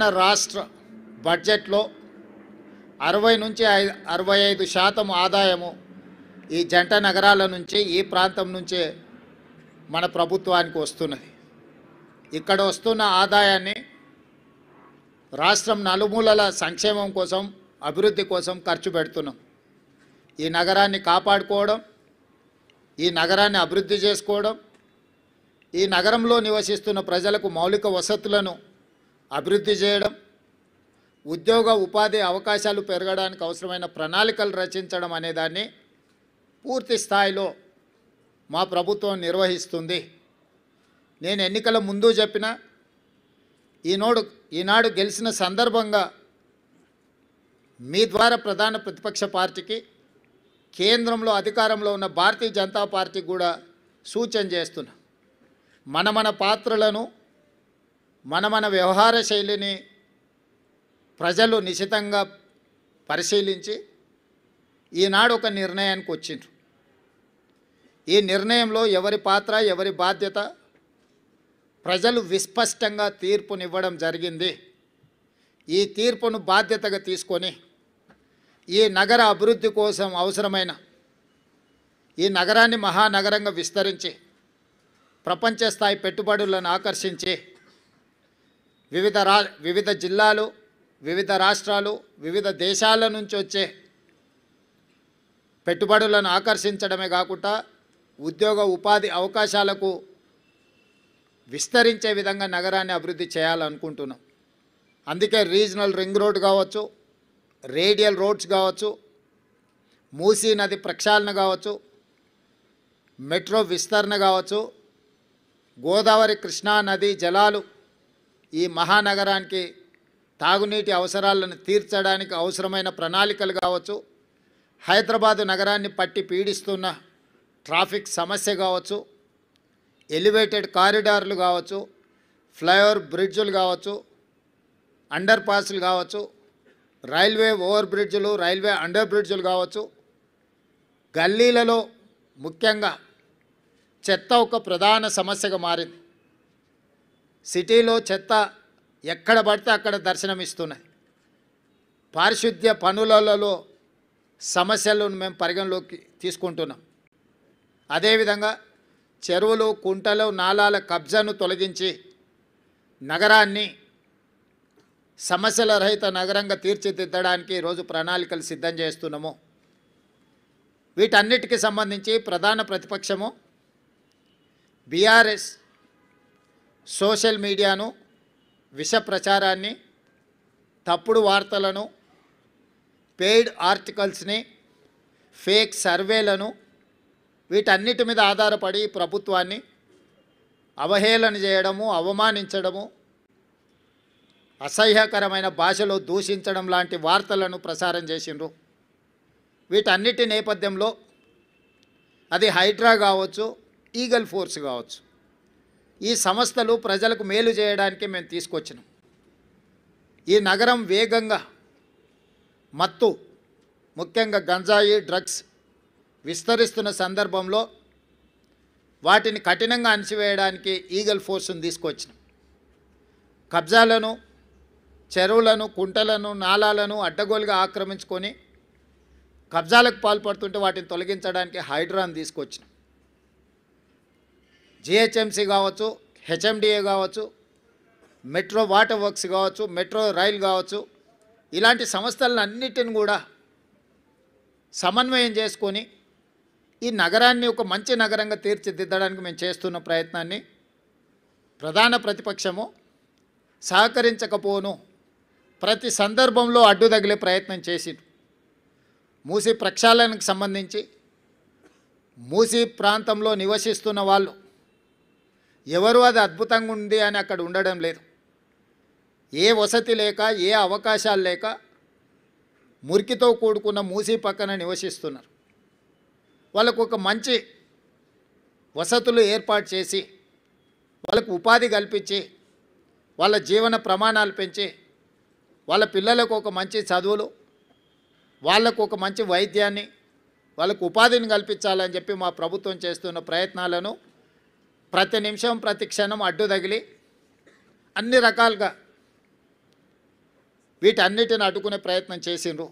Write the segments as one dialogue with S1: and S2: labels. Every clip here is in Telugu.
S1: మన రాష్ట్ర బడ్జెట్లో 60 నుంచి 65% ఆదాయము ఈ జంట నగరాల నుంచి ఈ ప్రాంతం నుంచే మన ప్రభుత్వానికి వస్తున్నది. ఇక్కడ వస్తున్న ఆదాయాన్ని రాష్ట్రం నలుమూలల సంక్షేమం కోసం, అభివృద్ధి కోసం ఖర్చు పెడుతున్నాం. ఈ నగరాన్ని కాపాడుకోవడం, ఈ నగరాన్ని అభివృద్ధి చేసుకోవడం, ఈ నగరంలో నివసిస్తున్న ప్రజలకు మౌలిక వసతులను అభివృద్ధి చేయడం, ఉద్యోగ ఉపాధి అవకాశాలు పెరగడానికి అవసరమైన ప్రణాళికలు రచించడం అనే దాన్ని పూర్తి స్థాయిలో మా ప్రభుత్వం నిర్వహిస్తుంది. నేను ఎన్నికల ముందు చెప్పిన ఈనాడు గెలిచిన సందర్భంగా మీ ద్వారా ప్రధాన ప్రతిపక్ష పార్టీకి, కేంద్రంలో అధికారంలో ఉన్న భారతీయ జనతా పార్టీకి కూడా సూచన చేస్తున్నా. మన పాత్రలను, మన వ్యవహార శైలిని ప్రజలు నిశితంగా పరిశీలించి ఈనాడు ఒక నిర్ణయానికి వచ్చిండ్రు. ఈ నిర్ణయంలో ఎవరి పాత్ర, ఎవరి బాధ్యత ప్రజలు విస్పష్టంగా తీర్పునివ్వడం జరిగింది. ఈ తీర్పును బాధ్యతగా తీసుకొని ఈ నగర అభివృద్ధి కోసం అవసరమైన ఈ నగరాన్ని మహానగరంగా విస్తరించి ప్రపంచ స్థాయి పెట్టుబడులను ఆకర్షించి వివిధ జిల్లాలు, వివిధ రాష్ట్రాలు, వివిధ దేశాల నుంచి వచ్చే పెట్టుబడులను ఆకర్షించడమే కాకుండా ఉద్యోగ ఉపాధి అవకాశాలకు విస్తరించే విధంగా నగరాన్ని అభివృద్ధి చేయాలనుకుంటున్నాం. అందుకే రీజనల్ రింగ్ రోడ్ కావచ్చు, రేడియల్ రోడ్స్ కావచ్చు, మూసీ నది ప్రక్షాళన కావచ్చు, మెట్రో విస్తరణ కావచ్చు, గోదావరి కృష్ణా నది జలాలు ఈ మహానగరానికి తాగునీటి అవసరాలను తీర్చడానికి అవసరమైన ప్రణాళికలు కావచ్చు, హైదరాబాదు నగరాన్ని పట్టి పీడిస్తున్న ట్రాఫిక్ సమస్య కావచ్చు, ఎలివేటెడ్ కారిడార్లు కావచ్చు, ఫ్లైఓవర్ బ్రిడ్జులు కావచ్చు, అండర్ పాస్లు కావచ్చు, రైల్వే ఓవర్ బ్రిడ్జులు, రైల్వే అండర్ బ్రిడ్జులు కావచ్చు, గల్లీలలో ముఖ్యంగా చెత్త ఒక ప్రధాన సమస్యగా మారింది. సిటీలో చెత్త ఎక్కడ పడితే అక్కడ దర్శనమిస్తున్నాయి. పారిశుద్ధ్య పనులలో సమస్యలను మేము పరిగణలోకి తీసుకుంటున్నాం. అదేవిధంగా చెరువులు, కుంటలు, నాలాల కబ్జాను తొలగించి నగరాన్ని సమస్యల రహిత నగరంగా తీర్చిదిద్దడానికి ఈరోజు ప్రణాళికలు సిద్ధం చేస్తున్నాము. వీటన్నిటికీ సంబంధించి ప్రధాన ప్రతిపక్షము బీఆర్ఎస్ సోషల్ మీడియాను, విష ప్రచారాన్ని, తప్పుడు వార్తలను, పెయిడ్ ఆర్టికల్స్ని, ఫేక్ సర్వేలను, వీటన్నిటి మీద ఆధారపడి ప్రభుత్వాన్ని అవహేళన చేయడము, అవమానించడము, అసహ్యకరమైన భాషలో దూషించడం లాంటి వార్తలను ప్రసారం చేసిండ్రు. వీటన్నిటి నేపథ్యంలో అది హైడ్రా కావచ్చు, ఈగల్ ఫోర్స్ కావచ్చు, ఈ సంస్థలు ప్రజలకు మేలు చేయడానికి మేము తీసుకొచ్చినాం. ఈ నగరం వేగంగా మత్తు, ముఖ్యంగా గంజాయి, డ్రగ్స్ విస్తరిస్తున్న సందర్భంలో వాటిని కఠినంగా అణిచివేయడానికి ఈగల్ ఫోర్స్ను తీసుకొచ్చినాం. కబ్జాలను, చెరువులను, కుంటలను, నాలాలను అడ్డగోలుగా ఆక్రమించుకొని కబ్జాలకు పాల్పడుతుంటే వాటిని తొలగించడానికి హైడ్రాను తీసుకొచ్చినాం. జిహెచ్ఎంసీ కావచ్చు, హెచ్ఎండిఏ కావచ్చు, మెట్రో వాటర్ వర్క్స్ కావచ్చు, మెట్రో రైల్ కావచ్చు, ఇలాంటి సంస్థలన్నిటిని కూడా సమన్వయం చేసుకొని ఈ నగరాన్ని ఒక మంచి నగరంగా తీర్చిదిద్దడానికి మేము చేస్తున్న ప్రయత్నాన్ని ప్రధాన ప్రతిపక్షము సహకరించకపోను ప్రతి సందర్భంలో అడ్డు తగిలే ప్రయత్నం చేసింది. మూసీ ప్రక్షాళనకు సంబంధించి మూసీ ప్రాంతంలో నివసిస్తున్న వాళ్ళు ఎవరు అది అద్భుతంగా ఉంది అని అక్కడ ఉండడం లేదు. ఏ వసతి లేక, ఏ అవకాశాలు లేక మురికితో కూడుకున్న మూసీ పక్కన నివసిస్తున్నారు. వాళ్ళకు ఒక మంచి వసతులు ఏర్పాటు చేసి, వాళ్ళకు ఉపాధి కల్పించి, వాళ్ళ జీవన ప్రమాణాలు పెంచి, వాళ్ళ పిల్లలకు ఒక మంచి చదువులు, వాళ్ళకు ఒక మంచి వైద్యాన్ని, వాళ్ళకు ఉపాధిని కల్పించాలని చెప్పి మా ప్రభుత్వం చేస్తున్న ప్రయత్నాలను ప్రతి నిమిషం, ప్రతి క్షణం అడ్డు తగిలి అన్ని రకాలుగా వీటన్నిటిని అడ్డుకునే ప్రయత్నం చేసిండ్రు.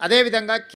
S1: అదేవిధంగా